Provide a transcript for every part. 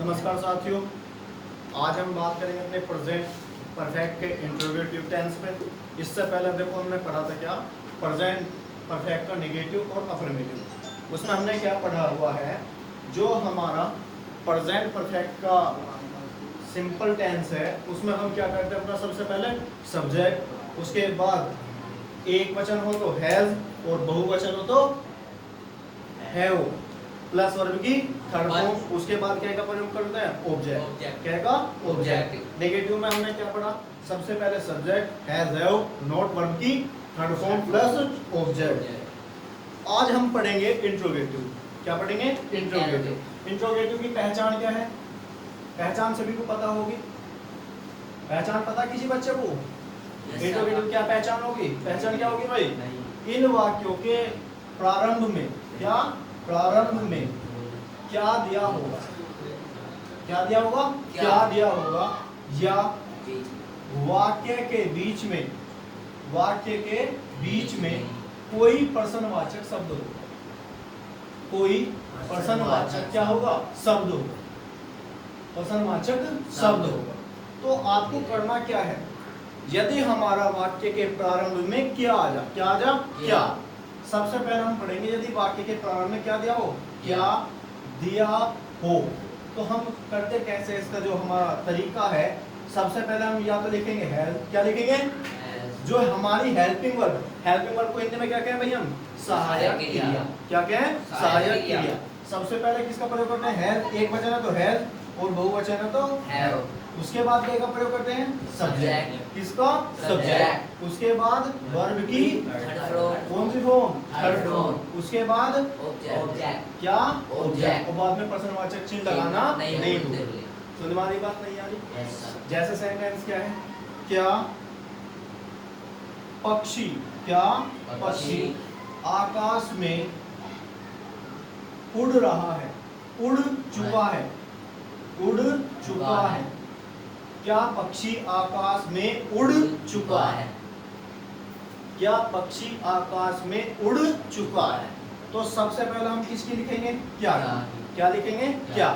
नमस्कार साथियों, आज हम बात करेंगे अपने प्रेजेंट परफेक्ट के इंट्रोगेटिव टेंस पे। इससे पहले देखो हमने पढ़ा था क्या, प्रेजेंट परफेक्ट का नेगेटिव और अफर्मेटिव। उसमें हमने क्या पढ़ा हुआ है, जो हमारा प्रेजेंट परफेक्ट का सिंपल टेंस है उसमें हम क्या करते हैं, अपना सबसे पहले सब्जेक्ट, उसके बाद एक वचन हो तो हैज और बहुवचन हो तो हैव प्लस वर्ब की थर्ड फॉर्म, उसके बाद क्या का प्रयोग करते हैं, ऑब्जेक्ट। क्या का ऑब्जेक्ट। नेगेटिव में हमने क्या पढ़ा, सबसे पहले subject has have not verb की थर्ड फॉर्म प्लस ऑब्जेक्ट। आज हम पढ़ेंगे इंट्रोगेटिव। क्या पढ़ेंगे, इंट्रोगेटिव। इंट्रोगेटिव की पहचान क्या है, पहचान सभी को पता होगी। पहचान पता किसी बच्चे को? इंट्रोगेटिव क्या पहचान होगी, पहचान क्या होगी भाई? इन वाक्यों के प्रारंभ में क्या, प्रारंभ में क्या दिया होगा, क्या दिया होगा, क्या दिया होगा, या वाक्य के बीच में, वाक्य के बीच में कोई प्रश्नवाचक शब्द होगा, कोई प्रश्नवाचक क्या होगा, शब्द होगा, प्रश्नवाचक शब्द होगा। तो आपको करना क्या है, यदि हमारा वाक्य के प्रारंभ में क्या आ जा, क्या आ जा, क्या। सबसे पहले हम पढ़ेंगे, यदि वाक्य के प्रारंभ में क्या दिया हो, क्या दिया हो, तो हम करते कैसे, इसका जो हमारा तरीका है, सबसे पहले हम या तो लिखेंगे हेल्प, क्या लिखेंगे, जो हमारी हेल्पिंग वर्ब, हेल्पिंग वर्ब को हिंदी में क्या कहें भाई हम, सहायक क्रिया। क्या कहें, सहायक क्रिया। सबसे पहले किसका प्रयोग करते हैं, हेल्प, एक वचन है तो हेल्प और बहुवचन है तो हैव। उसके बाद क्या का प्रयोग करते हैं, सब्जेक्ट, किसका, सब्जेक्ट। उसके बाद वर्ब की कौन सी फॉर्म, थर्ड फॉर्म। उसके बाद ऑब्जेक्ट, क्या, ऑब्जेक्ट। और बाद में प्रश्नवाचक चिन्ह लगाना नहीं भूलना। सुनने वाली बात नहीं आ रही? जैसे सेंटेंस क्या है, क्या पक्षी, क्या पक्षी आकाश में उड़ रहा है, उड़ चुका है, उड़ चुका है। क्या पक्षी आकाश में उड़ चुका है, क्या पक्षी आकाश में उड़ चुका है। तो सबसे पहले हम किसकी लिखेंगे, क्या, क्या लिखेंगे, क्या।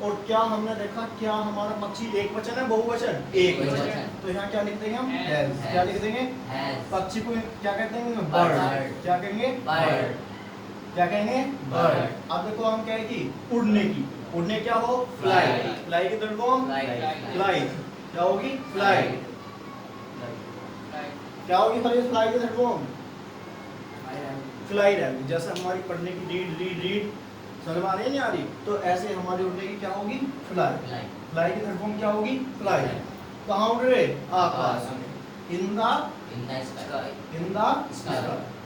और क्या हमने देखा, क्या हमारा पक्षी एक वचन है बहुवचन, एक वचन, तो यहाँ क्या लिख देंगे हम, हैज। क्या लिख देंगे, पक्षी को क्या कहते हैं, बर्ड। क्या कहेंगे, बर्ड। क्या कहेंगे, बर्ड। अब देखो हम क्या है कि उड़ने की, उड़ने क्या हो, फ्लाई, फ्लाई की थर्ड फॉर्म फ्लाई, क्या होगी, फ्लाई। क्या होगी फ्लाई की थर्ड फॉर्म, फ्लाई रहेगी। जैसे हमारी पढ़ने की रीड, रीड, रीड समझ में आ रही है नहीं आ रही, तो ऐसे हमारी उड़ने की क्या होगी, फ्लाई। फ्लाई की थर्ड फॉर्म क्या होगी, फ्लाई। कहाँ उड़ रहे, आकाश में, इन द स्काई।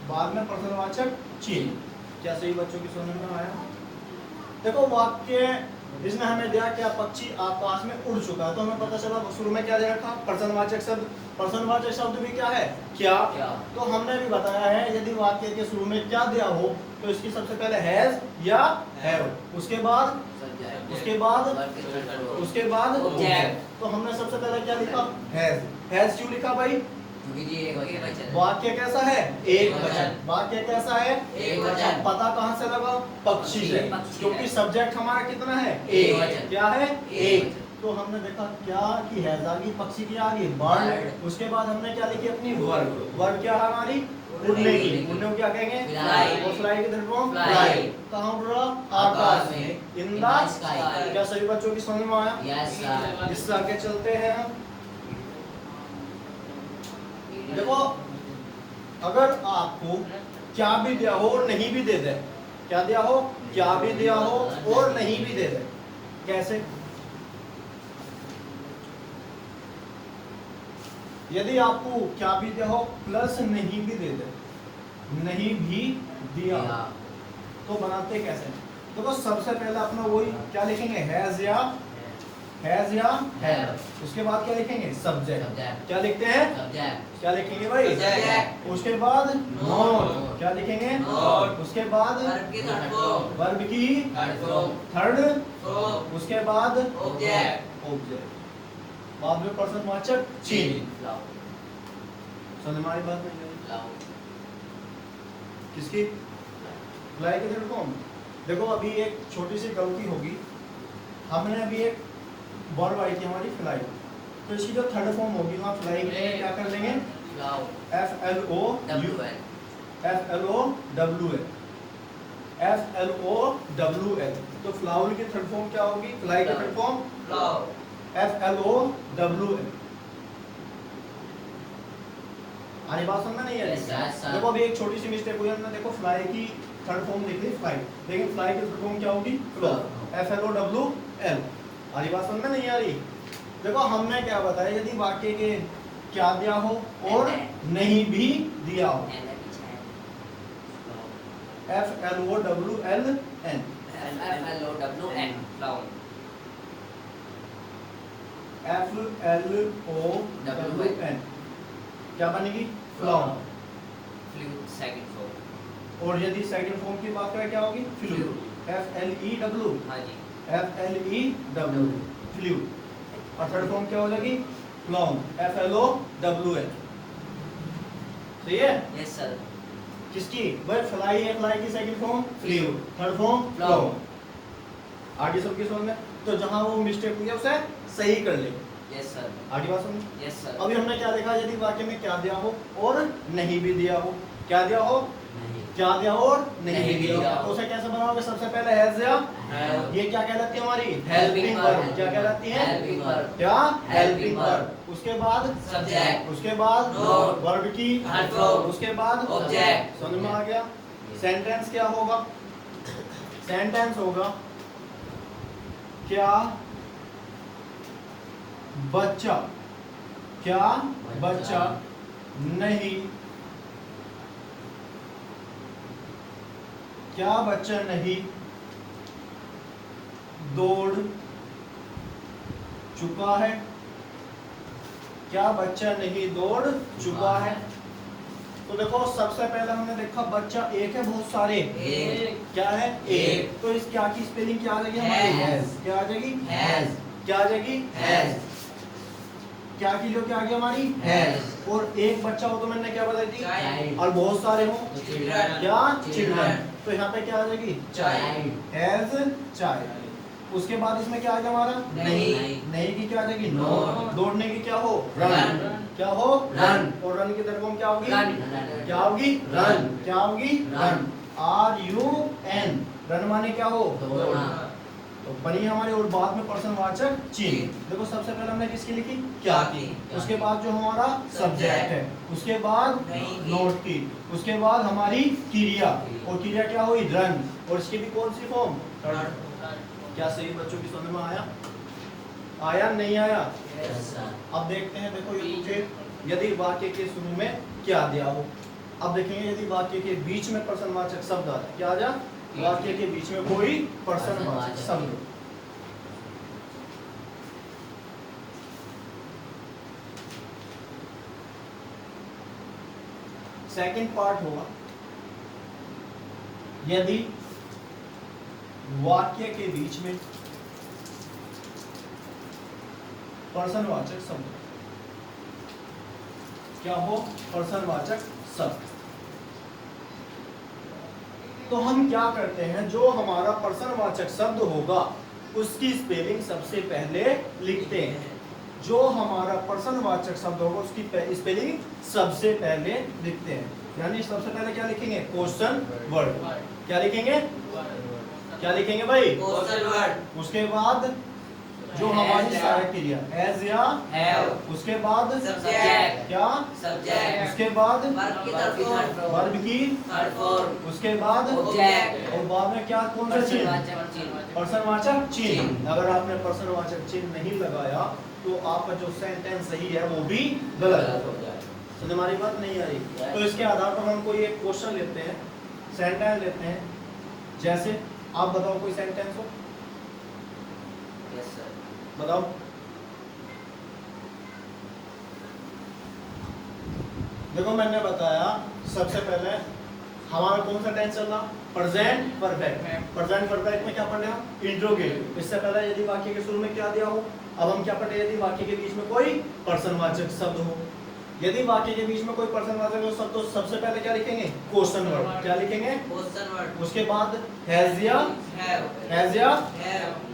बाद में प्रश्नवाचक चिन्ह। क्या सही बच्चों की समझ में आया? देखो वाक्य इसने हमें दिया क्या, पक्षी आकाश में उड़ चुका है, तो हमें पता चला शुरू में क्या दे रखा, प्रश्नवाचक शब्द। प्रश्नवाचक शब्द भी क्या है, क्या। तो हमने भी बताया है, यदि वाक्य के शुरू में क्या दिया हो तो इसकी सबसे पहले हैज या हैव, उसके बाद ऑब्जेक्ट। तो हमने सबसे पहले क्या लिखा, हैज। हैज क्यों लिखा भाई, वाक्य कैसा है, एक वचन। वाक्य कैसा है, एक वचन। पता कहां से लगा, पक्षी से, क्योंकि सब्जेक्ट हमारा कितना है, एक। क्या है, एक। तो हमने देखा क्या कि हैज आ गई, पक्षी की आ गई, बर्ड। उसके बाद हमने क्या लिखी अपनी वर्ब। वर्ब क्या है हमारी, उड़ने की। उड़ने को क्या कहेंगे, फ्लाई। और फ्लाई की थर्ड फॉर्म फ्लाई। कहां उड़ रहा, आकाश में, इन द स्काई। क्या सभी बच्चों की समझ में आया? इससे आगे चलते हैं हम। देखो अगर आपको क्या भी दिया हो और नहीं भी दे दे, क्या दिया हो, क्या भी दिया हो और नहीं भी दे दे, कैसे? यदि आपको क्या भी दिया हो प्लस नहीं भी दे दे, नहीं भी दिया, तो बनाते कैसे? देखो सबसे पहले अपना वही क्या लिखेंगे, हैज या हैव। उसके बाद क्या लिखेंगे, सब्जेक्ट। क्या लिखते हैं, सब्जेक्ट। क्या लिखेंगे भाई, सब्जेक्ट। उसके बाद नॉट। क्या लिखेंगे, नॉट। उसके बाद वर्ब की थर्ड, उसके बाद ऑब्जेक्ट। बाद में प्रश्नवाचक चिन्ह। समझ में आई बात नहीं? किसकी, फ्लाई की थर्ड फॉर्म। देखो अभी एक छोटी सी गलती होगी हमने अभी एक वर्ब आई थी हमारी फ्लाई, तो इसकी जो थर्ड फॉर्म होगी वहाँ फ्लाई के लिए क्या कर लेंगे, FLOWL, तो फ्लाउल की थर्ड फॉर्म क्या होगी, फ्लाई की थर्ड फॉर्म FLOWL। आनी बात समझ में नहीं है? देखो अभी एक छोटी सी मिस्टेक हुई, हमने देखो फ्लाई की थर्ड फॉर्म लिख ली फ्लाई, लेकिन फ्लाई की थर्ड फॉर्म क्या होगी, फ्लो, FLOWL। आनी बात समझ में नहीं आ रही? देखो हमने क्या बताया, यदि वाक्य के क्या दिया हो और नहीं भी दिया हो, FLOWLN, क्या बनेगी, फ्लाउन। Second form. और यदि सेकंड फॉर्म की बात करें क्या होगी, फ्लू, FLEW, हाँ जी, FLEW, फ्लू। और थर्ड फॉर्म क्या हो जाएगी, फ्लाउन, FLOWL। सही है? Yes sir. किसकी, भाई फ्लाई है, फ्लाई की second form flew, third form flown. आगे सबकी समझ में? तो जहां वो मिस्टेक हुई है उसे सही कर ले। Yes sir. आगे बात समझ? Yes sir. अभी हमने क्या देखा, यदि वाक्य में क्या दिया हो और नहीं भी दिया हो, क्या दिया हो, नहीं, क्या दिया हो और नहीं भी दिया दिया हो, हो। तो उसे कैसे बनाओगे, सबसे पहले हैज या Have। ये क्या कहलाती है हमारी, Helping verb। क्या कहलाती है, Helping verb। क्या, हेल्पिंग Helping वर्ब। उसके बाद Subject। उसके बाद Noun। वर्ब की Third form। उसके बाद Object। समझ में आ गया? सेंटेंस क्या होगा, सेंटेंस होगा क्या बच्चा, क्या बच्चा नहीं, क्या बच्चा नहीं दौड़ चुका है, क्या बच्चा नहीं दौड़ चुका है। तो देखो सबसे पहले हमने देखा बच्चा एक है, बहुत सारे एक। क्या है, एक। तो इस क्या की स्पेलिंग क्या आ जाएगी हमारी, Has। क्या आ जाएगी, Has। क्या आ जाएगी, Has। क्या की जो क्या आ गई हमारी, Has। और एक बच्चा हो तो मैंने क्या बताई थी, Child। और बहुत सारे हो Children। क्या, Children। चिल्ड्रन, तो यहाँ पे क्या आ जाएगी, Child। Has child. उसके बाद इसमें क्या आ गया हमारा, नहीं। नहीं की क्या आ जाएगी, No। दौड़ने की क्या हो, Run। क्या हो, Run। और रन की तरफ क्या होगी, Run। क्या होगी, Run। क्या होगी, Run। RUN, रन माने क्या हो, दौड़ना। तो बनी हमारी, और बाद में पर्सन वाचक चिन्ह। चिन्ह। देखो सबसे पहले हमने किसकी लिखी, क्या की, क्या उसके की। बाद जो हमारा सब्जेक्ट है, उसके बाद नहीं की। नोट की, उसके बाद हमारी क्रिया, क्रिया। और क्रिया क्या हुई, रन, और इसकी भी कौन सी फॉर्म, Third। क्या सही बच्चों की समझ में आया, आया नहीं आया? Yes sir। अब देखते हैं, देखो ये पूछे यदि वाक्य के शुरू में क्या दिया हो। अब देखेंगे यदि वाक्य के बीच में पर्सनवाचक शब्द आ जाए, क्या आ जाए, वाक्य के बीच में कोई पर्सनवाचक शब्द। सेकंड पार्ट होगा, यदि वाक्य के बीच में पर्सनवाचक शब्द, क्या हो, पर्सनवाचक शब्द, तो हम क्या करते हैं, जो हमारा पर्सनवाचक शब्द होगा उसकी स्पेलिंग सबसे पहले लिखते हैं। जो हमारा पर्सनवाचक शब्द होगा उसकी स्पेलिंग सबसे पहले लिखते हैं। यानी सबसे पहले क्या लिखेंगे, क्वेश्चन वर्ड, क्या लिखेंगे, क्या लिखेंगे भाई, Question word। उसके बाद जो हमारी सहायक क्रिया एज या Have। उसके बाद Subject। क्या, Subject। उसके बाद Verb की third form। वर्ब की, Third form। उसके बाद Object। और बाद में क्या, कौन सा चिन्ह, पर्सनवाचक चिन्ह। पर्सनवाचक चिन्ह। चिन्ह। अगर आपने पर्सनवाचक चिन्ह नहीं लगाया तो आपका जो सेंटेंस सही है वो भी गलत हो जाए। तो हमारी बात नहीं आ रही। तो इसके आधार पर हम कोई एक क्वेश्चन लेते हैं, सेंटेंस लेते हैं। जैसे आप बताओ कोई सेंटेंस हो, Yes sir। बताओ। देखो मैंने बताया सबसे पहले हमारा कौन सा टेंस चल रहा, प्रेजेंट परफेक्ट। प्रेजेंट परफेक्ट में क्या पढ़ रहे हम, इंट्रोगेटिव। इससे पहले यदि वाक्य के शुरू में क्या दिया हो, अब हम क्या पढ़ रहे हैं, यदि वाक्य के बीच में कोई पर्सनवाचक शब्द हो। यदि वाक्य के बीच में कोई प्रश्नवाचक हो सब तो सबसे पहले क्या लिखेंगे? Question word. क्या लिखेंगे? Question word. उसके बाद हैज या हैव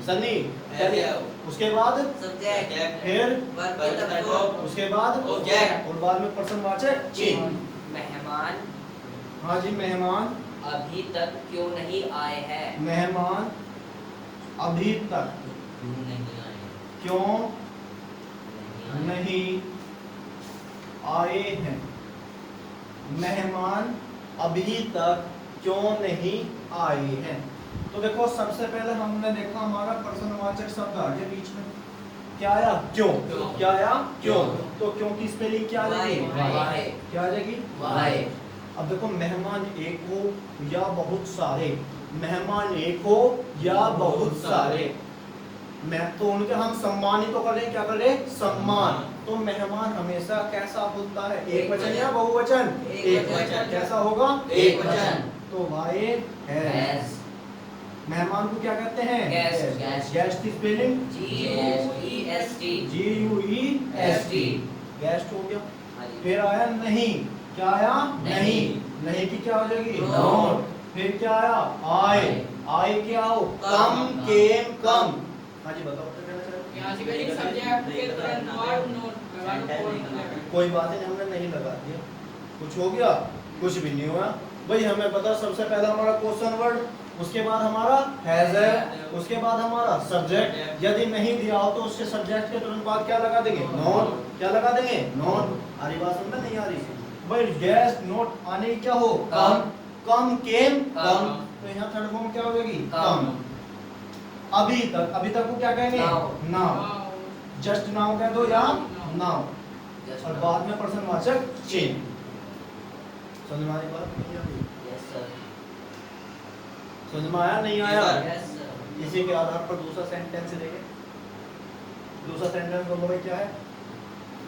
सनी क्या लिखेंगे? उसके बाद सब्जेक्ट फिर वर्ब की तरफ उसके बाद ऑब्जेक्ट और बाद में प्रश्नवाचक चिन्ह। मेहमान हाँ जी, मेहमान अभी तक क्यों नहीं आए हैं? मेहमान अभी तक क्यों नहीं आए हैं? मेहमान अभी तक क्यों नहीं आए हैं? तो देखो सबसे पहले हमने देखा हमारा प्रश्नवाचक शब्द आ गया बीच में। क्या आया? क्यों। क्या आया? क्यों। तो क्यों की स्पेलिंग क्या आ जाएगी? Why। क्या आ जाएगी? Why। अब देखो मेहमान एक हो या बहुत सारे, मेहमान एक हो या बहुत सारे, मैं तो उनके हम सम्मानित तो करें, क्या करें? सम्मान। तो मेहमान हमेशा कैसा होता है? एक वचन या बहुवचन? एक वचन। कैसा होगा? एक वचन। तो वाई हैज। मेहमान को क्या कहते हैं? Guest। गेस्ट की स्पेलिंग GUEST। GUEST। गेस्ट हो गया। फिर आया नहीं। क्या आया? नहीं। नहीं की क्या हो जाएगी? Not। फिर क्या आया? आए। आए क्या हो? कम केम कम। हाँ जी बताओ क्या कहना चाह रहे हो? यहाँ से कहीं सब्जेक्ट के तुरंत वर्ड नोट कोई बात नहीं, हमने नहीं लगा दिया। कुछ हो गया? कुछ भी नहीं हुआ भाई। हमें पता सबसे पहला हमारा क्वेश्चन वर्ड, उसके बाद हमारा हैज है, उसके बाद हमारा सब्जेक्ट। यदि नहीं दिया हो तो उसके सब्जेक्ट के तुरंत बाद क्या लगा देंगे? नॉट। क्या लगा देंगे? नॉट। आ रही बात समझ में? नहीं आ रही भाई। गेस्ट नोट आने की क्या हो? कम। कम केम कम। तो यहाँ थर्ड फॉर्म क्या हो जाएगी? कम। अभी तक, अभी तक को क्या कहेंगे? नाउ। जस्ट नाउ कह दो या नाउ। और बाद में प्रश्नवाचक चिन्ह। समझ में आ रही बात? नहीं आ रही? समझ में आया? नहीं आया? इसी के आधार पर दूसरा सेंटेंस देखें। दूसरा सेंटेंस बोलो भाई क्या है?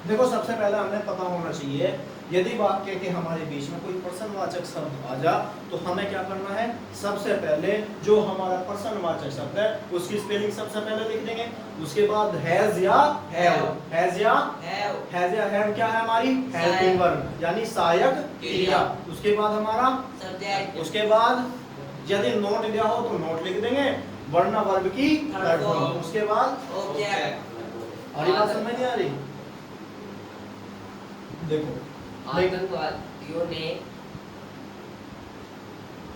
देखो सबसे पहले हमें पता होना चाहिए, यदि वाक्य के हमारे बीच में कोई प्रश्नवाचक शब्द आ जा तो हमें क्या करना है? सबसे पहले जो हमारा प्रश्नवाचक शब्द है उसकी स्पेलिंग सबसे पहले लिख देंगे। उसके बाद हैज या हैव। हैज या हैव क्या है? हमारी हेल्पिंग वर्ब यानी सहायक क्रिया। उसके बाद हमारा सब्जेक्ट। उसके बाद यदि नोट दिया हो तो नोट लिख देंगे, वरना वर्ब की थर्ड फॉर्म। उसके बाद ऑब्जेक्ट। आ रही बात समझ नहीं आ रही? देखो आतंकवादियों ने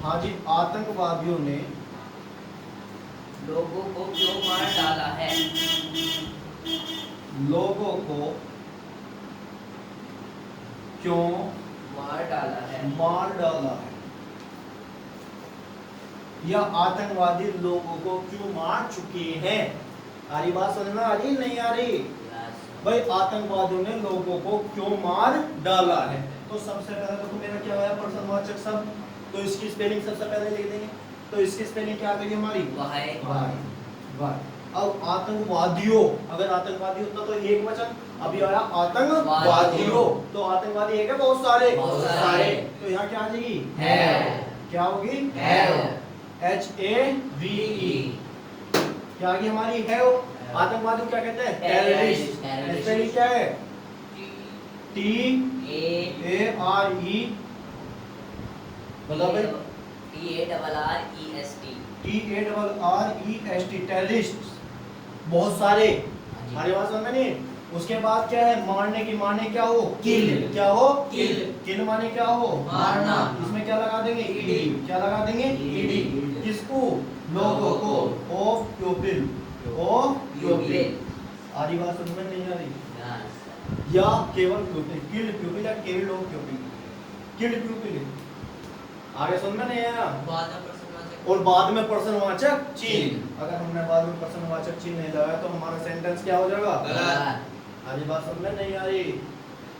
हाँ जी, आतंकवादियों ने लोगों को क्यों मार डाला है? लोगों को क्यों मार डाला है। मार डाला है? या आतंकवादी लोगों को क्यों मार चुके हैं? आ रही बात समझ में? आ रही नहीं आ रही? भाई आतंकवादियों ने लोगों को क्यों मार डाला है? तो सबसे पहले तो मेरा क्या आया? प्रश्नवाचक शब्द। तो इसकी स्पेलिंग सबसे पहले लिख देंगे। तो इसकी स्पेलिंग क्या आ गई हमारी? वाई। अब आतंकवादियों, अगर आतंकवादी होता तो एक वचन, अभी आया आतंकवादियों। तो आतंकवादी एक है बहुत सारे? बहुत सारे। तो यहाँ क्या आ जाएगी? हैव। क्या होगी? HAVE। क्या आ गई हमारी? हैव। आतंकवादी क्या कहते हैं? टेररिस्ट। स्पेलिंग क्या है? TARE। बताओ भाई। TARREST terrorist. बहुत सारे। हमारी बात समझ में नहीं? उसके बाद क्या है? मारने की माने क्या हो? किल। क्या हो? किल। किल माने क्या हो? मारना। इसमें क्या लगा देंगे? ईडी। क्या लगा देंगे? ईडी। किसको? लोगों को। Of people. Of people. आ रही बात समझ में नहीं आ रही? या केवल पीपल। किल पीपल या केवल ऑफ पीपल। Kill people. आगे समझ में नहीं आया? और बाद में प्रश्नवाचक चिन्ह। अगर हमने बाद में प्रश्नवाचक चिन्ह नहीं लगाया तो हमारा सेंटेंस क्या हो जाएगा? गलत। आगे बात समझ में नहीं आ रही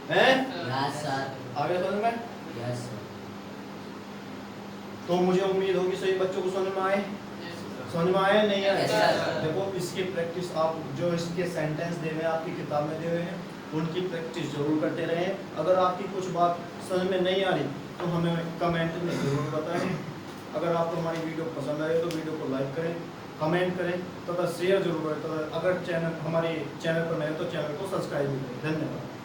है? आगे समझ में? तो मुझे उम्मीद होगी सभी बच्चों को समझ में आए। समझ में आया नहीं आया? Yes, sir. देखो इसकी प्रैक्टिस आप जो इसके सेंटेंस दे हुए हैं आपकी किताब में दे हुए हैं उनकी प्रैक्टिस जरूर करते रहें। अगर आपकी कुछ बात समझ में नहीं आ रही तो हमें कमेंट में जरूर बताएं। अगर आपको हमारी वीडियो पसंद आए तो वीडियो को लाइक करें, कमेंट करें तथा शेयर जरूर करें। अगर चैनल हमारे चैनल पर नए तो चैनल को सब्सक्राइब भी करें। धन्यवाद।